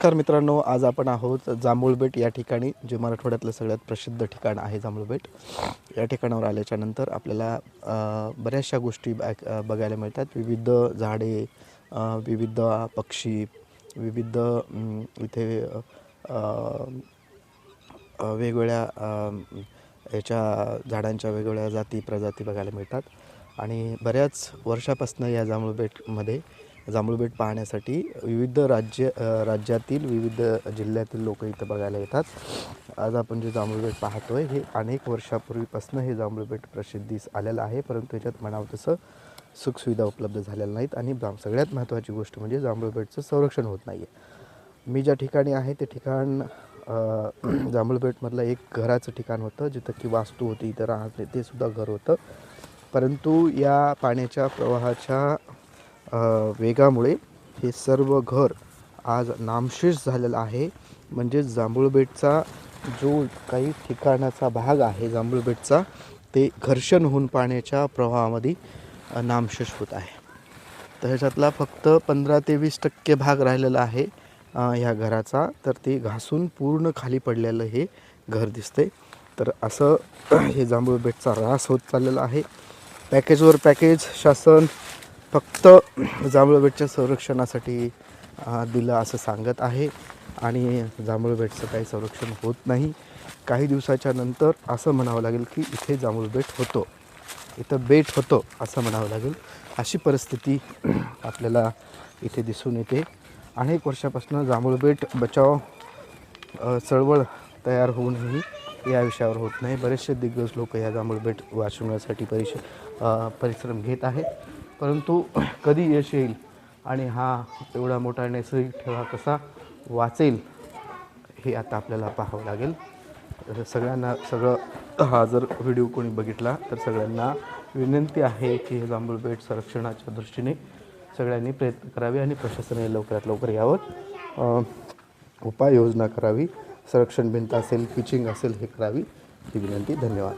नमस्कार मित्रांनो, आज आपण आहोत जांभूळबेट या ठिकाणी, जे मराठवाड्यातलं सगळ्यात प्रसिद्ध ठिकाण आहे जांभूळबेट. या ठिकाणावर आल्याच्यानंतर आपल्याला बऱ्याचशा गोष्टी बघायला मिळतात. विविध झाडे, विविध पक्षी, विविध इथे वेगवेगळ्या याच्या झाडांच्या वेगवेगळ्या जाती प्रजाती बघायला मिळतात. आणि बऱ्याच वर्षापासून या जांभूळबेटमध्ये जांभूळबेट पाहण्यासाठी विविध राज्यातील विविध जिल्ह्यातील लोक इथं बघायला येतात. आज आपण जे जांभूळबेट पाहतोय हे अनेक वर्षापूर्वीपासून हे जांभूळबेट प्रसिद्धीस आलेलं आहे, परंतु याच्यात म्हणावं तसं सुखसुविधा उपलब्ध झालेल्या नाहीत. आणि सगळ्यात महत्त्वाची गोष्ट म्हणजे जांभूळबेटचं संरक्षण होत नाही आहे. मी ज्या ठिकाणी आहे ते ठिकाण जांभूळबेटमधलं एक घराचं ठिकाण होतं, जिथं की वास्तू होती, इथं राहते ते सुद्धा घर होतं. परंतु या पाण्याच्या प्रवाहाच्या वेगामुळे हे सर्व घर आज नामशेष झालेलं आहे. म्हणजे जांभूळबेटचा जो काही ठिकाणाचा भाग आहे जांभूळबेटचा, ते घर्षण होऊन पाण्याच्या प्रवाहामध्ये नामशेष होत आहे. तर ह्याच्यातला फक्त 15 ते 20% भाग राहिलेला आहे ह्या घराचा. तर ते घासून पूर्ण खाली पडलेलं हे घर दिसते. तर असं हे जांभूळबेटचा ऱ्हास होत चाललेला आहे. पॅकेजवर पॅकेज शासन फक्त जांभूळबेटच्या संरक्षणासाठी दिलं असं सांगत आहे, आणि जांभूळबेटचं काही संरक्षण होत नाही. काही दिवसाच्या नंतर असं म्हणावं लागेल की इथे जांभूळबेट होतो, इथं बेट होतं असं म्हणावं लागेल. अशी परिस्थिती आपल्याला इथे दिसून येते. अनेक वर्षापासून जांभूळबेट बचाव चळवळ तयार होऊनही या विषयावर होत नाही. बरेचसे दिग्गज लोक या जांभूळबेट वाचवण्यासाठी परिश्रम घेत आहेत, परंतु कधी यश येईल आणि हा एवढा मोठा नैसर्गिक ठेवा कसा वाचेल हे आता आपल्याला पाहावं लागेल. सगळ्यांना हा जर व्हिडिओ कोणी बघितला तर सगळ्यांना विनंती आहे की हे जांभूळबेट संरक्षणाच्या दृष्टीने सगळ्यांनी प्रयत्न करावे आणि प्रशासनाने लवकरात लवकर यावर उपाययोजना करावी. संरक्षण भिंत असेल, पिचिंग असेल, हे करावी ही विनंती. धन्यवाद.